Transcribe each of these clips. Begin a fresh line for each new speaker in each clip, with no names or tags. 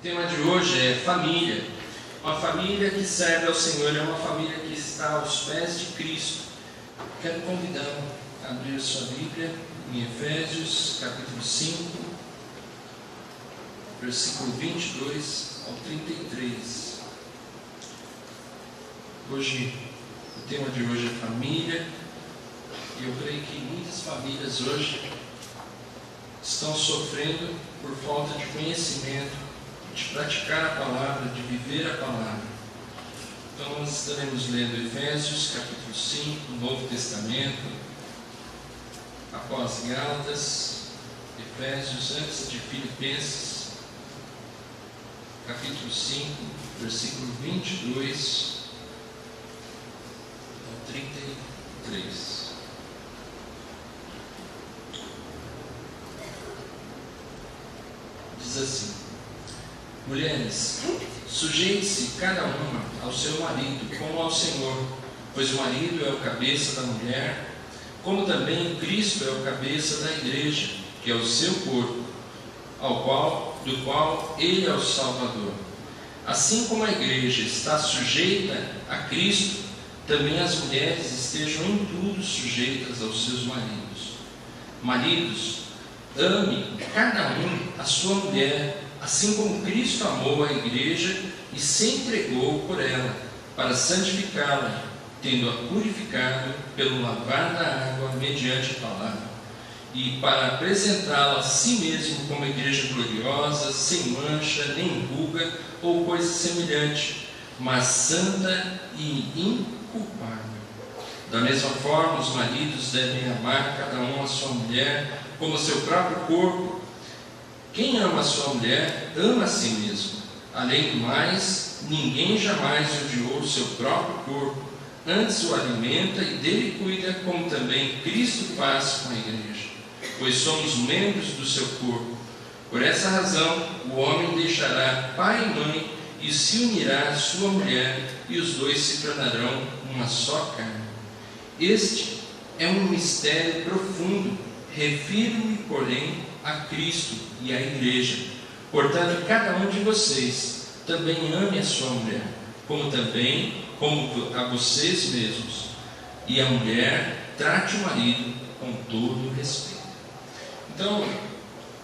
tema de hoje é família. Uma família que serve ao Senhor, é uma família que está aos pés de Cristo. Quero convidá-lo a abrir sua Bíblia em Efésios, capítulo 5, versículo 22 ao 33. Hoje, o tema de hoje é família, e eu creio que muitas famílias hoje estão sofrendo por falta de conhecimento, de praticar a palavra, de viver a palavra. Então nós estaremos lendo Efésios capítulo 5, Novo Testamento, após Gálatas, Efésios, antes de Filipenses, capítulo 5, versículo 22 ao 33. Diz assim: mulheres, sujeite-se cada uma ao seu marido como ao Senhor, pois o marido é o cabeça da mulher, como também Cristo é o cabeça da igreja, que é o seu corpo, do qual ele é o Salvador. Assim como a igreja está sujeita a Cristo, também as mulheres estejam em tudo sujeitas aos seus maridos. Maridos, ame cada um a sua mulher, assim como Cristo amou a igreja e se entregou por ela, para santificá-la, tendo-a purificado pelo lavar da água mediante a palavra, e para apresentá-la a si mesmo como igreja gloriosa, sem mancha, nem ruga ou coisa semelhante, mas santa e inculpável. Da mesma forma, os maridos devem amar cada um a sua mulher como seu próprio corpo. Quem ama a sua mulher, ama a si mesmo. Além do mais, ninguém jamais odiou o seu próprio corpo, antes o alimenta e dele cuida, como também Cristo faz com a igreja, pois somos membros do seu corpo. Por essa razão, o homem deixará pai e mãe e se unirá à sua mulher, e os dois se tornarão uma só carne. Este é um mistério profundo. Refiro-me, porém, a Cristo e à igreja. Portanto, cada um de vocês também ame a sua mulher, como a vocês mesmos. E a mulher trate o marido com todo o respeito. Então,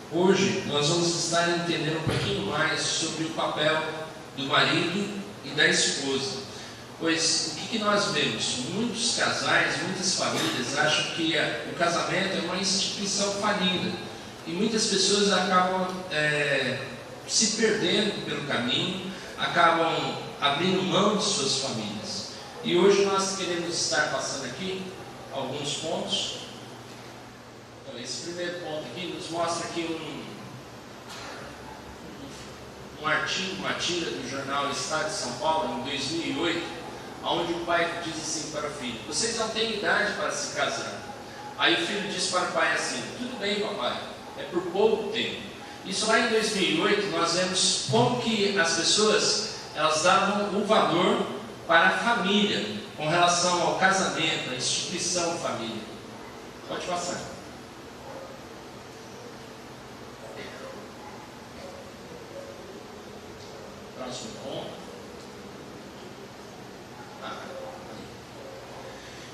hoje nós vamos estar entendendo um pouquinho mais sobre o papel do marido e da esposa. Pois o que nós vemos? Muitos casais, muitas famílias acham que o casamento é uma instituição falida. E muitas pessoas acabam se perdendo pelo caminho, acabam abrindo mão de suas famílias. E hoje nós queremos estar passando aqui alguns pontos. Então, esse primeiro ponto aqui nos mostra aqui um artigo, uma tira do jornal Estado de São Paulo, em 2008, onde o pai diz assim para o filho: vocês não têm idade para se casar. Aí o filho diz para o pai assim: tudo bem, papai, é por pouco tempo. Isso lá em 2008, nós vemos como que as pessoas, elas davam o valor para a família, com relação ao casamento, à instituição família. Pode passar. Próximo ponto.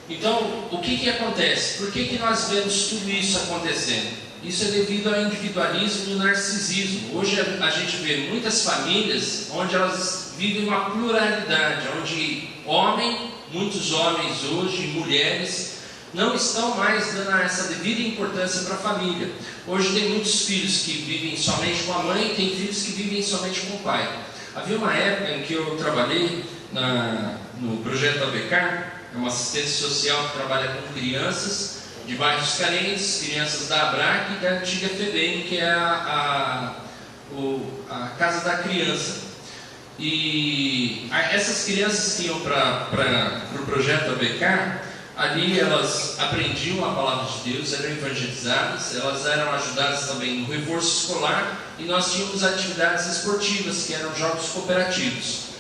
Então, o que acontece? Por que nós vemos tudo isso acontecendo? Isso é devido ao individualismo e ao narcisismo. Hoje a gente vê muitas famílias onde elas vivem uma pluralidade, onde muitos homens hoje, mulheres, não estão mais dando essa devida importância para a família. Hoje tem muitos filhos que vivem somente com a mãe e tem filhos que vivem somente com o pai. Havia uma época em que eu trabalhei no projeto ABK, é uma assistência social que trabalha com crianças de bairros carentes, crianças da ABRAC e da antiga FEBEM, que é a Casa da Criança. E essas crianças que iam para o projeto ABK, ali elas aprendiam a palavra de Deus, eram evangelizadas, elas eram ajudadas também no reforço escolar, e nós tínhamos atividades esportivas, que eram jogos cooperativos.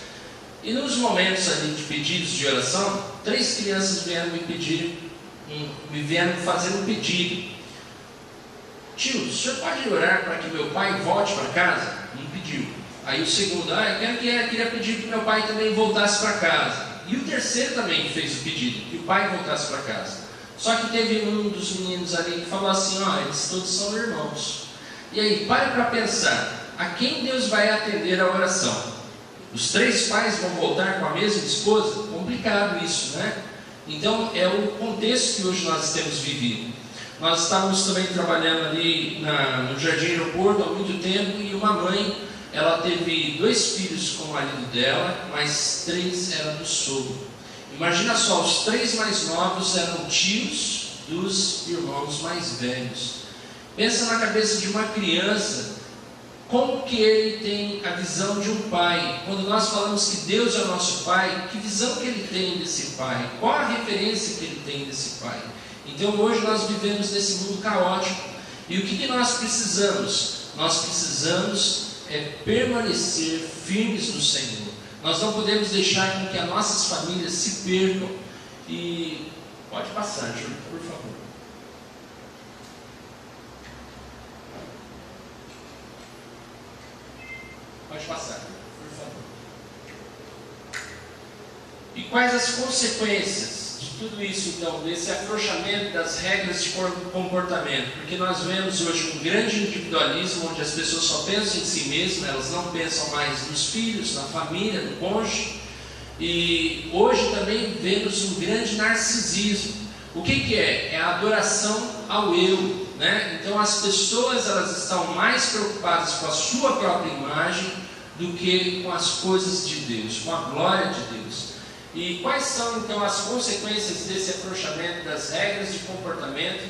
E nos momentos ali de pedidos de oração, 3 crianças vieram me vieram fazer um pedido: tio, o senhor pode orar para que meu pai volte para casa? Um pediu. Aí o segundo, eu queria pedir que meu pai também voltasse para casa. E o terceiro também fez o pedido, que o pai voltasse para casa. Só que teve um dos meninos ali que falou assim, eles todos são irmãos. E aí, pare para pensar, a quem Deus vai atender a oração? Os 3 pais vão voltar com a mesma esposa? Complicado isso, né? Então, é o contexto que hoje nós temos vivido. Nós estávamos também trabalhando ali no Jardim Aeroporto há muito tempo, e uma mãe, ela teve 2 filhos com o marido dela, mas 3 eram do sogro. Imagina só, os 3 mais novos eram tios dos irmãos mais velhos. Pensa na cabeça de uma criança, como que ele tem a visão de um pai? Quando nós falamos que Deus é o nosso pai, que visão que ele tem desse pai? Qual a referência que ele tem desse pai? Então hoje nós vivemos nesse mundo caótico, e o que nós precisamos? Nós precisamos permanecer firmes no Senhor. Nós não podemos deixar com que as nossas famílias se percam. E pode passar, Júlio, por favor. Pode passar, por favor. E quais as consequências de tudo isso, então, desse afrouxamento das regras de comportamento? Porque nós vemos hoje um grande individualismo, onde as pessoas só pensam em si mesmas, elas não pensam mais nos filhos, na família, no cônjuge. E hoje também vemos um grande narcisismo. O que é? É a adoração ao eu, né? Então as pessoas, elas estão mais preocupadas com a sua própria imagem do que com as coisas de Deus, com a glória de Deus. E quais são então as consequências desse afrouxamento das regras de comportamento,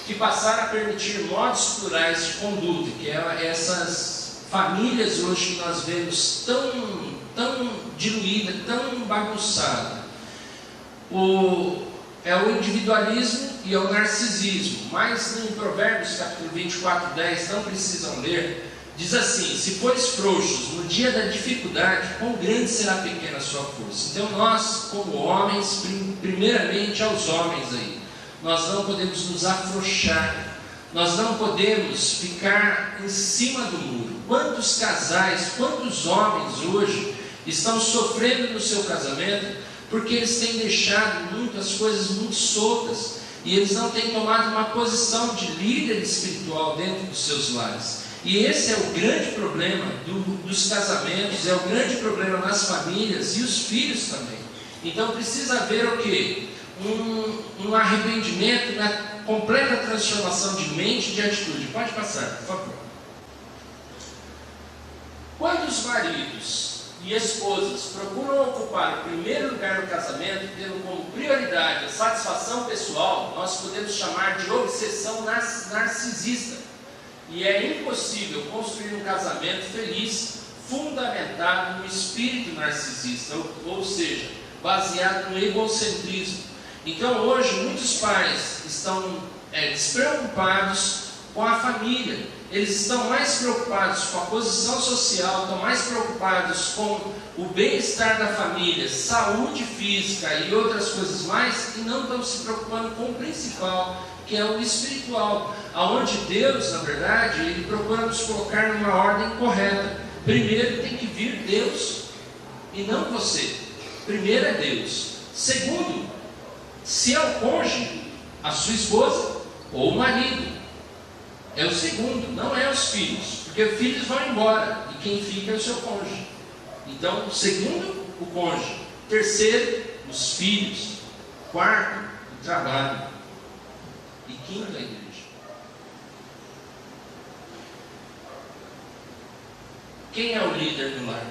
que passaram a permitir modos plurais de conduta, que é essas famílias hoje que nós vemos tão diluída, tão bagunçada? É o individualismo e é o narcisismo. Mas em Provérbios capítulo 24:10, não precisam ler, diz assim: se fores frouxos no dia da dificuldade, quão grande será pequena a sua força. Então nós, como homens, primeiramente aos homens aí, nós não podemos nos afrouxar, nós não podemos ficar em cima do muro. Quantos casais, quantos homens hoje estão sofrendo no seu casamento, porque eles têm deixado muitas coisas muito soltas, e eles não têm tomado uma posição de líder espiritual dentro dos seus lares. E esse é o grande problema dos casamentos, é o grande problema nas famílias e os filhos também. Então precisa haver o quê? Um arrependimento, uma completa transformação de mente e de atitude. Pode passar, por favor. Quando os maridos e esposas procuram ocupar o primeiro lugar no casamento, tendo como prioridade a satisfação pessoal, nós podemos chamar de obsessão narcisista. E é impossível construir um casamento feliz fundamentado no espírito narcisista, ou seja, baseado no egocentrismo. Então hoje muitos pais estão despreocupados com a família. Eles estão mais preocupados com a posição social, estão mais preocupados com o bem-estar da família, saúde física e outras coisas mais, e não estão se preocupando com o principal, que é o espiritual, aonde Deus, na verdade, Ele procura nos colocar numa ordem correta. Primeiro tem que vir Deus, e não você. Primeiro é Deus. Segundo, se é o cônjuge, a sua esposa ou o marido. É o segundo, não é os filhos, porque os filhos vão embora, e quem fica é o seu cônjuge. Então, segundo, o cônjuge. Terceiro, os filhos. Quarto, o trabalho. E quinto, a igreja. Quem é o líder do lar?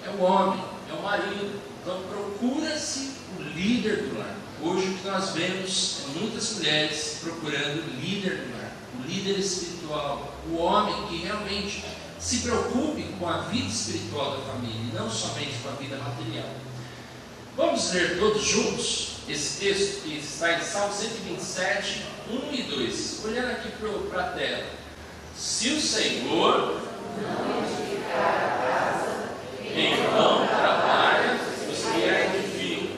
É o homem, é o marido. Então procura-se o líder do lar. Hoje o que nós vemos é muitas mulheres procurando o líder do lar, o líder espiritual, o homem que realmente se preocupe com a vida espiritual da família e não somente com a vida material. Vamos ler todos juntos esse texto que está em Salmo 127, 1 e 2. Olhando aqui para a tela. Se o Senhor não edificar a casa, em vão trabalham os que a edificam.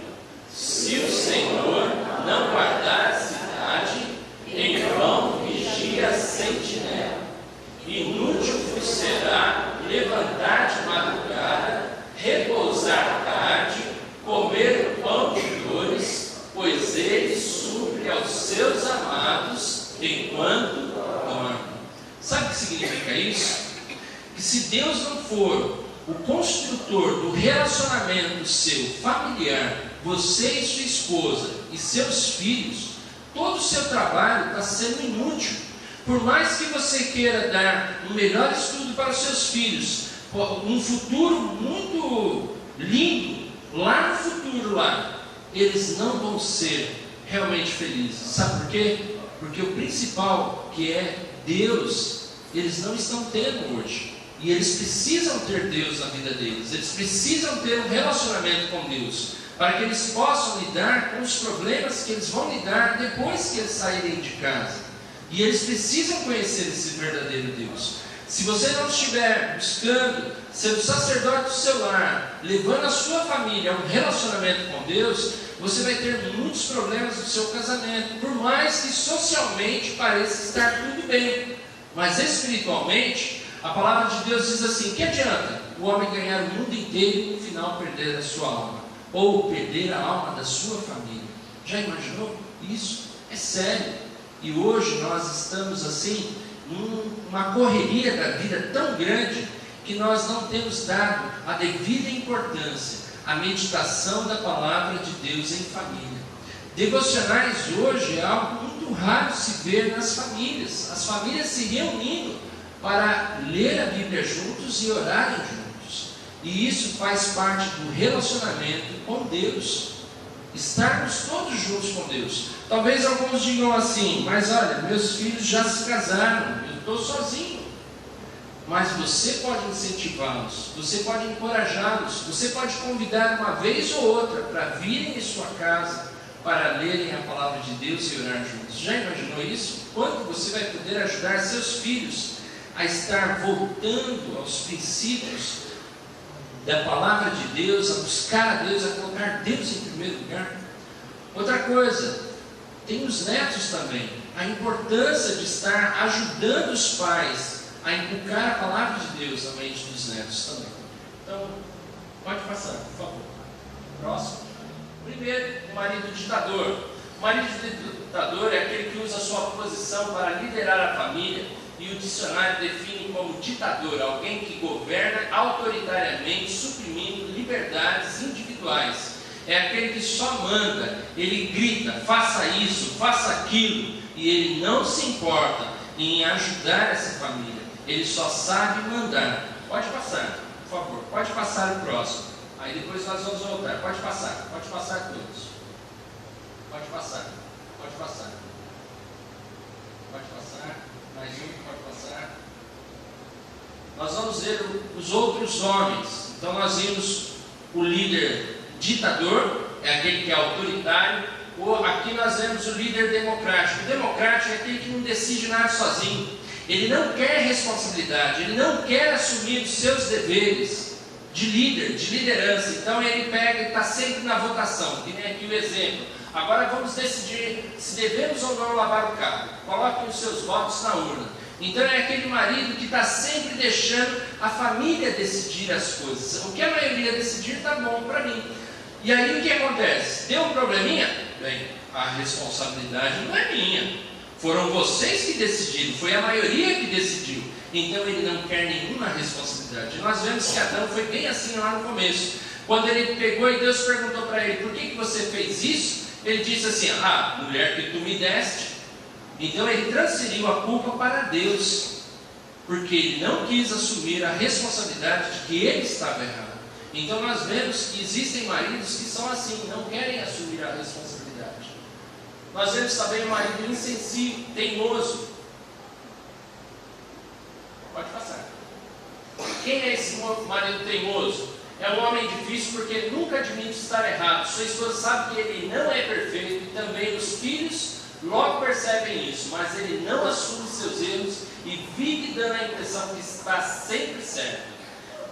Se o Senhor não guardar a cidade, em vão vigia a sentinela. Inútil vos será levantar de madrugada significa isso? Que se Deus não for o construtor do relacionamento seu familiar, você e sua esposa e seus filhos, todo o seu trabalho está sendo inútil. Por mais que você queira dar um melhor estudo para os seus filhos, um futuro muito lindo, lá no futuro, eles não vão ser realmente felizes. Sabe por quê? Porque o principal, que é Deus, eles não estão tendo hoje. E eles precisam ter Deus na vida deles. Eles precisam ter um relacionamento com Deus, para que eles possam lidar com os problemas que eles vão lidar depois que eles saírem de casa. E eles precisam conhecer esse verdadeiro Deus. Se você não estiver buscando ser o sacerdote do seu lar, levando a sua família a um relacionamento com Deus, você vai ter muitos problemas no seu casamento, por mais que socialmente pareça estar tudo bem. Mas espiritualmente, a palavra de Deus diz assim: que adianta o homem ganhar o mundo inteiro e no final perder a sua alma, ou perder a alma da sua família? Já imaginou? Isso é sério. E hoje nós estamos assim, numa correria da vida tão grande, que nós não temos dado a devida importância à meditação da palavra de Deus em família. Devocionais hoje é algo muito raro se ver nas famílias. As famílias se reunindo para ler a Bíblia juntos e orarem juntos. E isso faz parte do relacionamento com Deus. Estarmos todos juntos com Deus. Talvez alguns digam assim: mas olha, meus filhos já se casaram, eu estou sozinho. Mas você pode incentivá-los, você pode encorajá-los, você pode convidar uma vez ou outra para virem em sua casa, para lerem a palavra de Deus e orar juntos. Já imaginou isso? Quando você vai poder ajudar seus filhos a estar voltando aos princípios da palavra de Deus, a buscar a Deus, a colocar Deus em primeiro lugar? Outra coisa, tem os netos também. A importância de estar ajudando os pais a inculcar a palavra de Deus na mente dos netos também. Então, pode passar, por favor. Próximo. Primeiro, o marido ditador. O marido ditador é aquele que usa a sua posição para liderar a família, e o dicionário define como ditador alguém que governa autoritariamente, suprimindo liberdades individuais. É aquele que só manda, ele grita: faça isso, faça aquilo, e ele não se importa em ajudar essa família, ele só sabe mandar. Pode passar, por favor, pode passar o próximo. Aí depois nós vamos voltar. Pode passar todos. Pode passar. Pode passar. Mais um, pode passar. Nós vamos ver os outros homens. Então nós vimos o líder ditador, é aquele que é autoritário. Ou aqui nós vemos o líder democrático. O democrático é aquele que não decide nada sozinho. Ele não quer responsabilidade, ele não quer assumir os seus deveres de líder, de liderança. Então ele pega e está sempre na votação, que nem aqui o exemplo. Agora vamos decidir se devemos ou não lavar o carro. Coloquem os seus votos na urna. Então é aquele marido que está sempre deixando a família decidir as coisas. O que a maioria decidir está bom para mim. E aí o que acontece? Deu um probleminha? Bem, a responsabilidade não é minha. Foram vocês que decidiram, foi a maioria que decidiu. Então ele não quer nenhuma responsabilidade. Nós vemos que Adão foi bem assim lá no começo. Quando ele pegou e Deus perguntou para ele: por que você fez isso? Ele disse assim: ah, mulher que tu me deste. Então ele transferiu a culpa para Deus, porque ele não quis assumir a responsabilidade de que ele estava errado. Então nós vemos que existem maridos que são assim, não querem assumir a responsabilidade. Nós vemos também um marido insensível, teimoso. Pode passar. Quem é esse marido teimoso? É um homem difícil porque nunca admite estar errado. Sua esposa sabe que ele não é perfeito, e também os filhos logo percebem isso, mas ele não assume seus erros e vive dando a impressão que está sempre certo.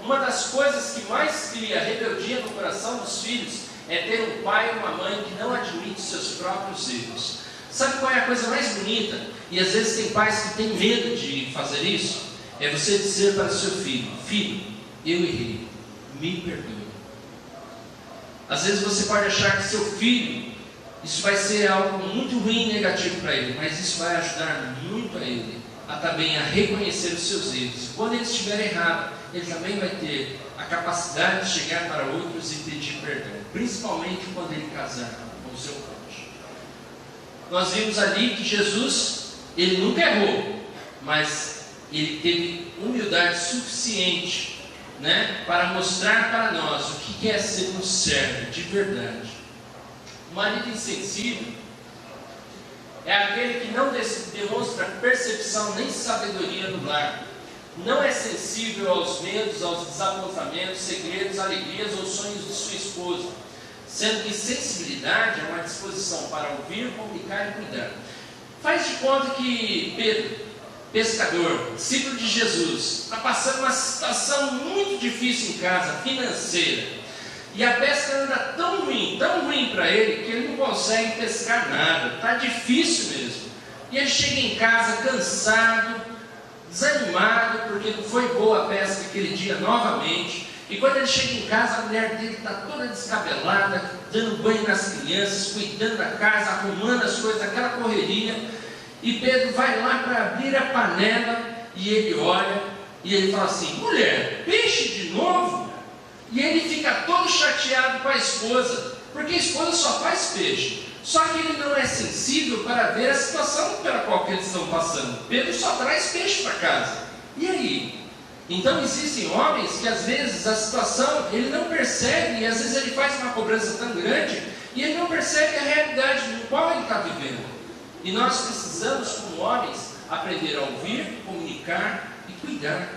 Uma das coisas que mais cria rebeldia no coração dos filhos é ter um pai e uma mãe que não admite seus próprios erros. Sabe qual é a coisa mais bonita? E às vezes tem pais que têm medo de fazer isso. É você dizer para o seu filho: filho, eu errei, me perdoe. Às vezes você pode achar que seu filho, isso vai ser algo muito ruim e negativo para ele, mas isso vai ajudar muito a ele também a reconhecer os seus erros. Quando ele estiver errado, ele também vai ter a capacidade de chegar para outros e pedir perdão, principalmente quando ele casar com o seu cônjuge. Nós vimos ali que Jesus, ele nunca errou, mas ele teve humildade suficiente, para mostrar para nós o que é ser um servo de verdade. O marido insensível é aquele que não demonstra percepção nem sabedoria no lar. Não é sensível aos medos, aos desapontamentos, segredos, alegrias ou sonhos de sua esposa. Sendo que sensibilidade é uma disposição para ouvir, comunicar e cuidar. Faz de conta que Pedro, pescador, discípulo de Jesus, está passando uma situação muito difícil em casa, financeira. E a pesca anda tão ruim para ele, que ele não consegue pescar nada. Está difícil mesmo. E ele chega em casa cansado, desanimado, porque não foi boa a pesca aquele dia novamente. E quando ele chega em casa, a mulher dele está toda descabelada, dando banho nas crianças, cuidando da casa, arrumando as coisas, aquela correria. E Pedro vai lá para abrir a panela, e ele olha, e ele fala assim: mulher, peixe de novo? E ele fica todo chateado com a esposa, porque a esposa só faz peixe. Só que ele não é sensível para ver a situação pela qual eles estão passando. Pedro só traz peixe para casa. E aí? Então existem homens que às vezes a situação ele não percebe, e às vezes ele faz uma cobrança tão grande, e ele não percebe a realidade no qual ele está vivendo. E nós precisamos, como homens, aprender a ouvir, comunicar e cuidar.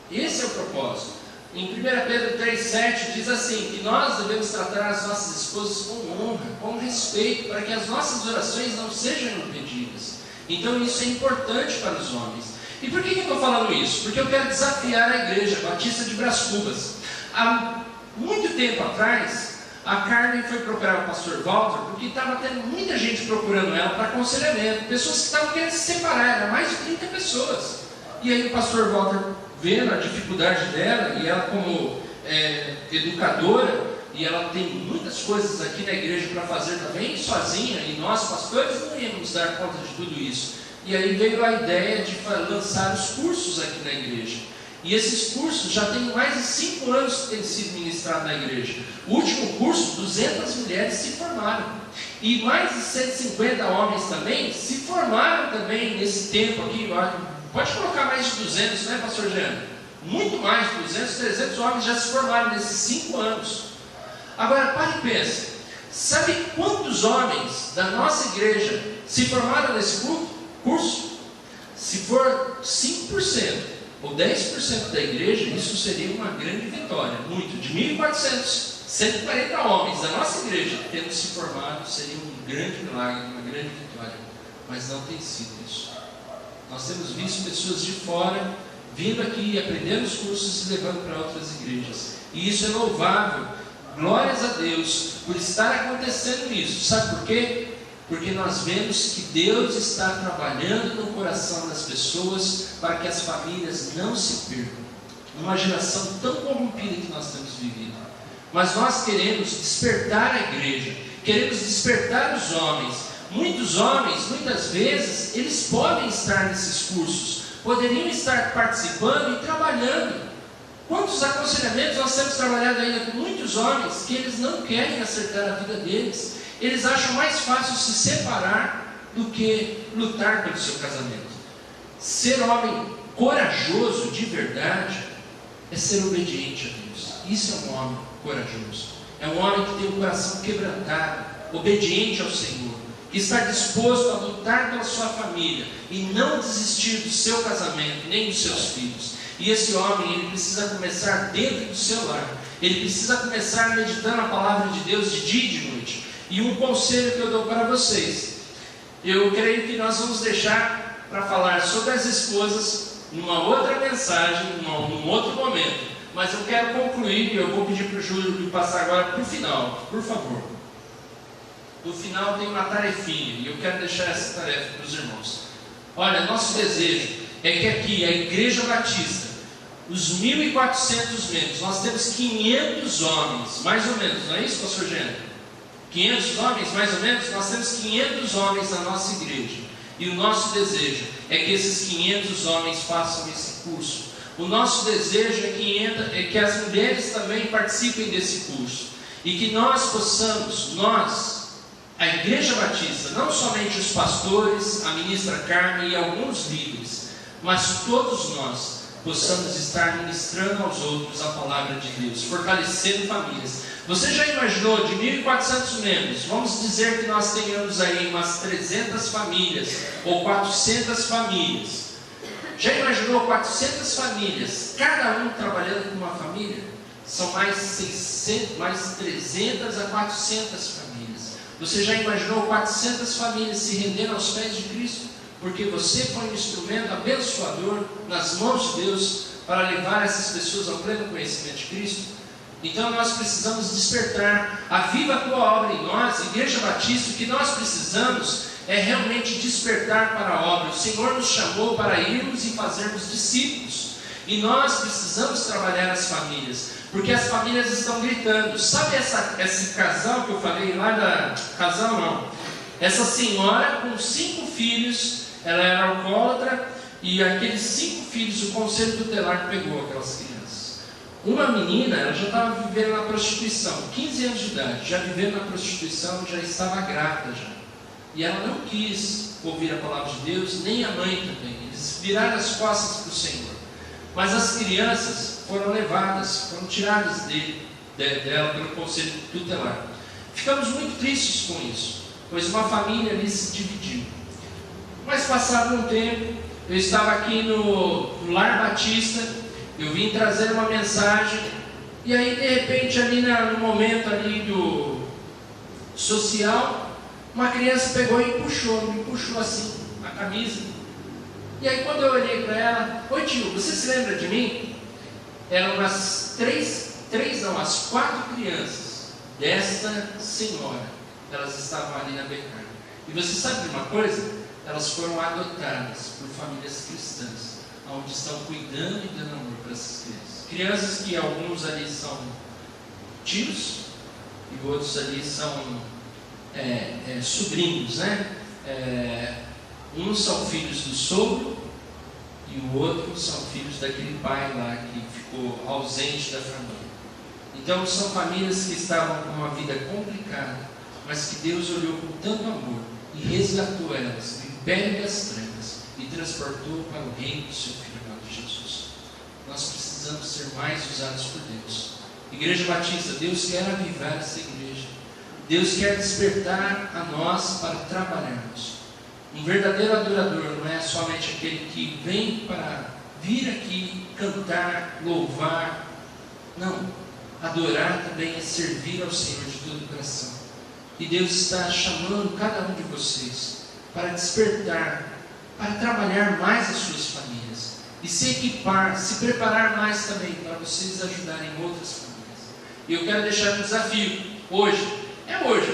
Esse é o propósito. Em 1 Pedro 3,7 diz assim, que nós devemos tratar as nossas esposas com honra, com respeito, para que as nossas orações não sejam impedidas. Então isso é importante para os homens. E por que eu estou falando isso? Porque eu quero desafiar a igreja Batista de Brás Cubas. Há muito tempo atrás, a Carmen foi procurar o pastor Walter, porque estava tendo muita gente procurando ela para aconselhamento, pessoas que estavam querendo se separar, eram mais de 30 pessoas. E aí o pastor Walter, vendo a dificuldade dela, e ela como educadora, e ela tem muitas coisas aqui na igreja para fazer também, sozinha, e nós pastores não íamos dar conta de tudo isso. E aí veio a ideia de lançar os cursos aqui na igreja. E esses cursos já tem mais de 5 anos que têm sido ministrados na igreja. O último curso, 200 mulheres se formaram. E mais de 150 homens também se formaram também nesse tempo aqui. Pode colocar mais de 200, né, pastor Jean? Muito mais de 200, 300 homens já se formaram nesses 5 anos. Agora, pare e pense. Sabe quantos homens da nossa igreja se formaram nesse curso? Se for 5% ou 10% da igreja, isso seria uma grande vitória. Muito. De 1.400, 140 homens da nossa igreja tendo se formado seria um grande milagre, uma grande vitória. Mas não tem sido isso. Nós temos visto pessoas de fora vindo aqui, aprendendo os cursos e levando para outras igrejas. E isso é louvável. Glórias a Deus por estar acontecendo isso. Sabe por quê? Porque nós vemos que Deus está trabalhando no coração das pessoas para que as famílias não se percam. Numa geração tão corrompida que nós temos vivido. Mas nós queremos despertar a igreja, queremos despertar os homens. Muitos homens, muitas vezes, eles podem estar nesses cursos, poderiam estar participando e trabalhando. Quantos aconselhamentos nós temos trabalhado ainda com muitos homens que eles não querem acertar a vida deles. Eles acham mais fácil se separar do que lutar pelo seu casamento. Ser homem corajoso de verdade é ser obediente a Deus. Isso é um homem corajoso. É um homem que tem o coração quebrantado, obediente ao Senhor, que está disposto a lutar pela sua família e não desistir do seu casamento, nem dos seus filhos. E esse homem, ele precisa começar dentro do seu lar. Ele precisa começar meditando a palavra de Deus de dia e de noite. E um conselho que eu dou para vocês, eu creio que nós vamos deixar para falar sobre as esposas numa outra mensagem, num outro momento. Mas eu quero concluir, e eu vou pedir para o Júlio passar agora para o final, por favor. No final tem uma tarefinha, e eu quero deixar essa tarefa para os irmãos. Olha, nosso desejo é que aqui, a Igreja Batista, os 1.400 membros, nós temos 500 homens, mais ou menos, não é isso, pastor Gênero? 500 homens, mais ou menos, nós temos 500 homens na nossa igreja. E o nosso desejo é que esses 500 homens façam esse curso. O nosso desejo é que as mulheres também participem desse curso. E que nós possamos, a Igreja Batista, não somente os pastores, a ministra Carmen e alguns líderes, mas todos nós possamos estar ministrando aos outros a palavra de Deus, fortalecendo famílias. Você já imaginou, de 1.400 membros, vamos dizer que nós tenhamos aí umas 300 famílias, ou 400 famílias. Já imaginou 400 famílias, cada um trabalhando com uma família? São mais 300 a 400 famílias. Você já imaginou 400 famílias se rendendo aos pés de Cristo? Porque você foi um instrumento abençoador nas mãos de Deus para levar essas pessoas ao pleno conhecimento de Cristo. Então nós precisamos despertar. Aviva a tua obra em nós, Igreja Batista. O que nós precisamos é realmente despertar para a obra. O Senhor nos chamou para irmos e fazermos discípulos. E nós precisamos trabalhar as famílias, porque as famílias estão gritando. Sabe esse casal que eu falei lá casal não. Essa senhora com 5 filhos, ela era alcoólatra, e aqueles 5 filhos, o conselho tutelar pegou aquelas crianças. Uma menina, ela já estava vivendo na prostituição, 15 anos de idade, já vivendo na prostituição, já estava grávida já. E ela não quis ouvir a palavra de Deus, nem a mãe também. Eles viraram as costas para o Senhor. Mas as crianças foram levadas, foram tiradas dela pelo conselho tutelar. Ficamos muito tristes com isso, pois uma família ali se dividiu. Mas passado um tempo, eu estava aqui no Lar Batista, eu vim trazer uma mensagem, e aí de repente ali no momento ali do social, uma criança pegou e me puxou assim, a camisa. E aí quando eu olhei para ela, oi tio, você se lembra de mim? Eram as as 4 crianças desta senhora, elas estavam ali na beirada. E você sabe de uma coisa? Elas foram adotadas por famílias cristãs, onde estão cuidando e dando amor para essas crianças. Crianças que alguns ali são tios, e outros ali são sobrinhos, né? Uns são filhos do sogro, e o outro são filhos daquele pai lá que ficou ausente da família. Então são famílias que estavam com uma vida complicada, mas que Deus olhou com tanto amor e resgatou elas do império das trevas e transportou para o reino do seu Filho amado Jesus. Nós precisamos ser mais usados por Deus. Igreja Batista, Deus quer avivar essa igreja. Deus quer despertar a nós para trabalharmos. Um verdadeiro adorador não é somente aquele que vem para vir aqui, cantar, louvar. Não. Adorar também é servir ao Senhor de todo o coração. E Deus está chamando cada um de vocês para despertar, para trabalhar mais as suas famílias e se equipar, se preparar mais também para vocês ajudarem outras famílias. E eu quero deixar um desafio hoje,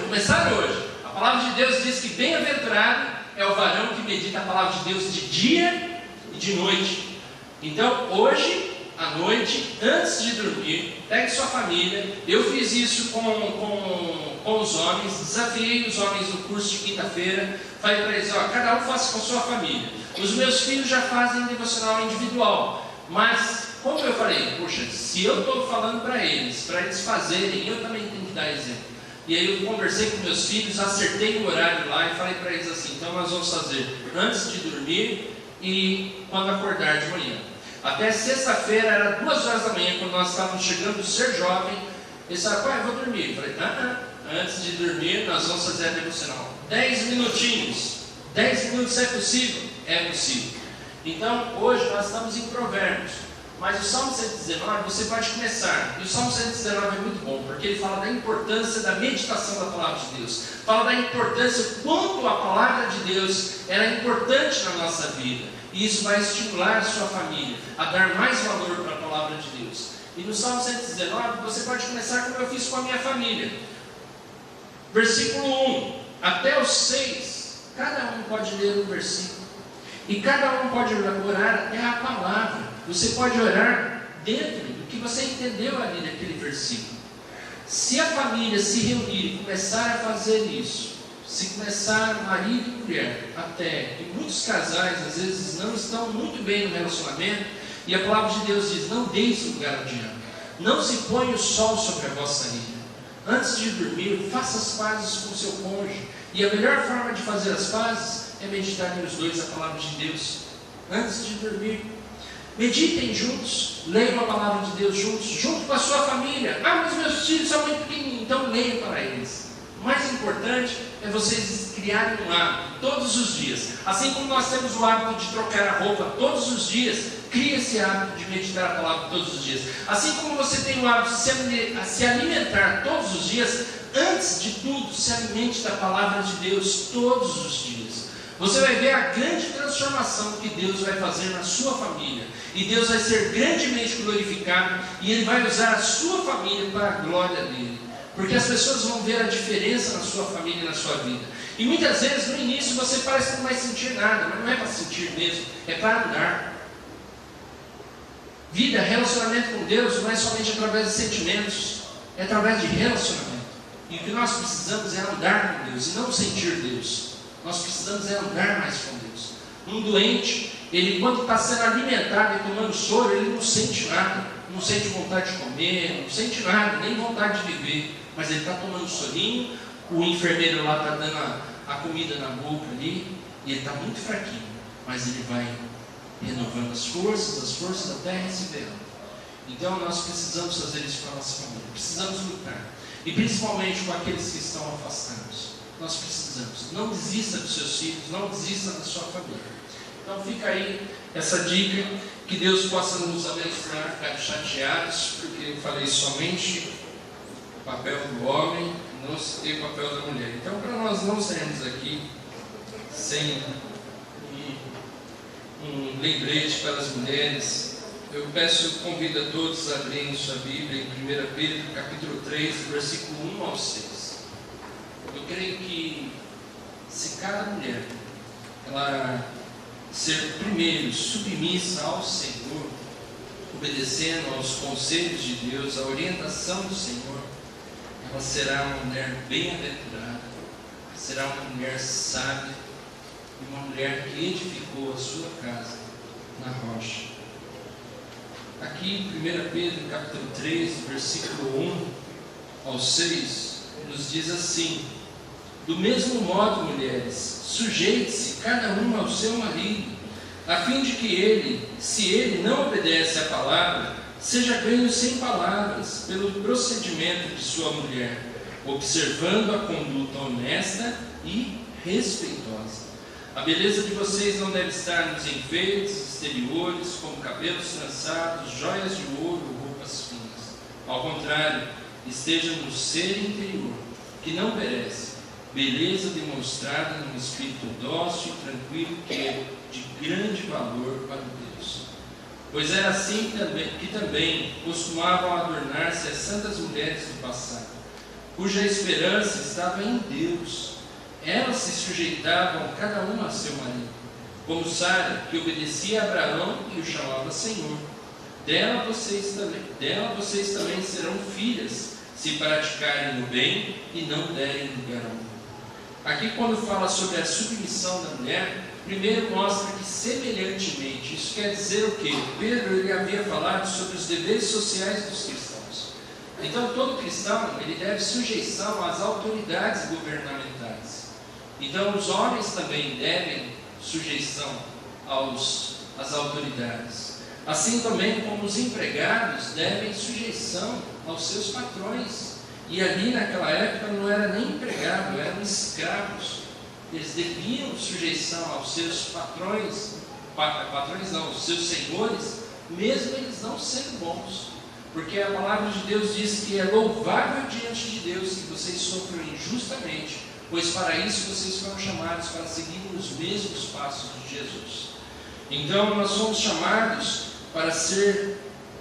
começar hoje. A palavra de Deus diz que bem-aventurado é o varão que medita a palavra de Deus de dia e de noite. Então hoje à noite, antes de dormir, pegue sua família. Eu fiz isso com os homens, desafiei os homens no curso de quinta-feira, falei para eles, cada um faça com sua família. Os meus filhos já fazem devocional individual, mas como eu falei, poxa, se eu estou falando para eles fazerem, eu também tenho que dar exemplo. E aí eu conversei com meus filhos, acertei o horário lá e falei para eles assim, então nós vamos fazer antes de dormir e quando acordar de manhã. Até sexta-feira, era 2 horas da manhã, quando nós estávamos chegando do Ser Jovem, eles falaram, pai, eu vou dormir. Eu falei, antes de dormir, nós vamos fazer a devocional. 10 minutinhos. 10 minutos é possível? É possível. Então, hoje nós estamos em Provérbios. Mas o Salmo 119, você pode começar. E o Salmo 119 é muito bom, porque ele fala da importância da meditação da palavra de Deus. Fala da importância, quanto a palavra de Deus ela é importante na nossa vida. E isso vai estimular a sua família a dar mais valor para a palavra de Deus. E no Salmo 119, você pode começar como eu fiz com a minha família. Versículo 1 até o 6, cada um pode ler um versículo. E cada um pode orar até a palavra. Você pode orar dentro do que você entendeu ali naquele versículo. Se a família se reunir e começar a fazer isso, se começar marido e mulher, até que muitos casais às vezes não estão muito bem no relacionamento, e a palavra de Deus diz: não deis lugar ao diabo, não se põe o sol sobre a vossa ira. Antes de dormir, faça as pazes com o seu cônjuge, e a melhor forma de fazer as pazes é meditar nos dois a palavra de Deus. Antes de dormir, meditem juntos, leiam a palavra de Deus juntos, junto com a sua família. Mas meus filhos são muito pequenininhos, então leiam para eles. O mais importante é vocês criarem um hábito todos os dias. Assim como nós temos o hábito de trocar a roupa todos os dias, crie esse hábito de meditar a palavra todos os dias. Assim como você tem o hábito de se alimentar todos os dias, antes de tudo, se alimente da palavra de Deus todos os dias. Você vai ver a grande transformação que Deus vai fazer na sua família. E Deus vai ser grandemente glorificado, e Ele vai usar a sua família para a glória dEle. Porque as pessoas vão ver a diferença na sua família e na sua vida. E muitas vezes no início você parece que não vai sentir nada, mas não é para sentir mesmo, é para andar. Vida, relacionamento com Deus não é somente através de sentimentos, é através de relacionamento. E o que nós precisamos é andar com Deus e não sentir Deus. Nós precisamos é andar mais com Deus. Um doente, ele quando está sendo alimentado e tomando soro, ele não sente nada, não sente vontade de comer, não sente nada, nem vontade de viver. Mas ele está tomando sorinho, o enfermeiro lá está dando a comida na boca ali, e ele está muito fraquinho, mas ele vai renovando as forças até receber. Então nós precisamos fazer isso para a nossa família, precisamos lutar, e principalmente com aqueles que estão afastados. Nós precisamos, não desista dos seus filhos, não desista da sua família. Então fica aí essa dica, que Deus possa nos abençoar, ficar chateados, porque eu falei somente o papel do homem, não citei o papel da mulher. Então, para nós não sairmos aqui sem um lembrete para as mulheres, eu convido a todos a abrirem sua Bíblia em 1 Pedro, capítulo 3, versículo 1 ao 6. Eu creio que se cada mulher ela ser primeiro submissa ao Senhor, obedecendo aos conselhos de Deus, à orientação do Senhor, ela será uma mulher bem-aventurada, será uma mulher sábia e uma mulher que edificou a sua casa na rocha. Aqui em 1 Pedro capítulo 3, versículo 1 ao 6, nos diz assim: do mesmo modo, mulheres, sujeite-se cada uma ao seu marido, a fim de que ele, se ele não obedece à palavra, seja ganho sem palavras pelo procedimento de sua mulher, observando a conduta honesta e respeitosa. A beleza de vocês não deve estar nos enfeites exteriores, como cabelos trançados, joias de ouro ou roupas finas. Ao contrário, esteja no ser interior, que não perece, beleza demonstrada num espírito dócil e tranquilo, que é de grande valor para Deus. Pois era assim que também costumavam adornar-se as santas mulheres do passado, cuja esperança estava em Deus. Elas se sujeitavam cada uma a seu marido, como Sara, que obedecia a Abraão e o chamava Senhor. Dela vocês também serão filhas, se praticarem o bem e não derem lugar ao mal. Aqui, quando fala sobre a submissão da mulher, primeiro mostra que semelhantemente, isso quer dizer o quê? Pedro ele havia falado sobre os deveres sociais dos cristãos. Então todo cristão ele deve sujeição às autoridades governamentais. Então os homens também devem sujeição às autoridades. Assim também como os empregados devem sujeição aos seus patrões. E ali naquela época não era nem empregado, eram escravos. Eles deviam sujeição aos seus patrões não, aos seus senhores, mesmo eles não sendo bons. Porque a palavra de Deus diz que é louvável diante de Deus que vocês sofram injustamente, pois para isso vocês foram chamados para seguir os mesmos passos de Jesus. Então nós somos chamados para ser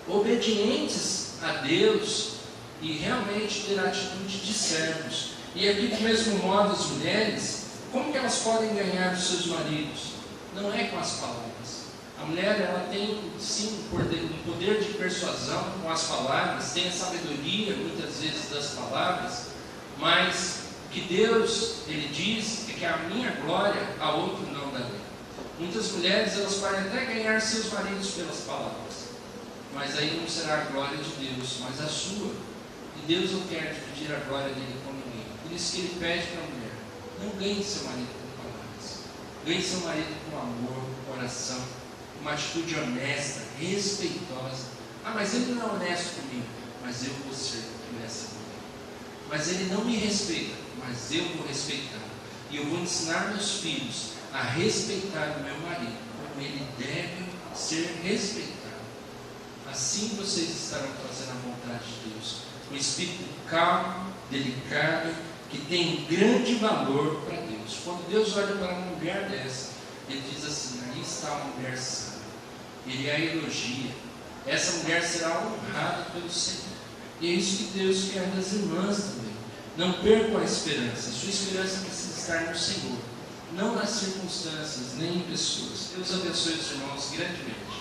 obedientes a Deus e realmente ter a atitude de servos. E aqui do mesmo modo as mulheres, como que elas podem ganhar os seus maridos? Não é com as palavras. A mulher ela tem sim um poder de persuasão com as palavras, tem a sabedoria muitas vezes das palavras, mas o que Deus, Ele diz, é que a minha glória a outro não darei. Muitas mulheres, elas podem até ganhar seus maridos pelas palavras, mas aí não será a glória de Deus, mas a sua. E Deus não quer dividir a glória dele com ninguém. Por isso que Ele pede para a mulher: não ganhe seu marido com palavras, ganhe seu marido com amor, com oração, uma atitude honesta, respeitosa. Ah, mas ele não é honesto comigo, mas eu vou ser honesta comigo. Mas ele não me respeita, mas eu vou respeitar. E eu vou ensinar meus filhos a respeitar o meu marido, como ele deve ser respeitado. Assim vocês estarão fazendo a vontade de Deus, um espírito calmo, delicado, que tem grande valor para Deus. Quando Deus olha para uma mulher dessa, Ele diz assim: aí está uma mulher sábia. Ele a elogia. Essa mulher será honrada pelo Senhor. E é isso que Deus quer das irmãs também. Não percam a esperança. A sua esperança precisa estar no Senhor, não nas circunstâncias, nem em pessoas. Deus abençoe os irmãos grandemente.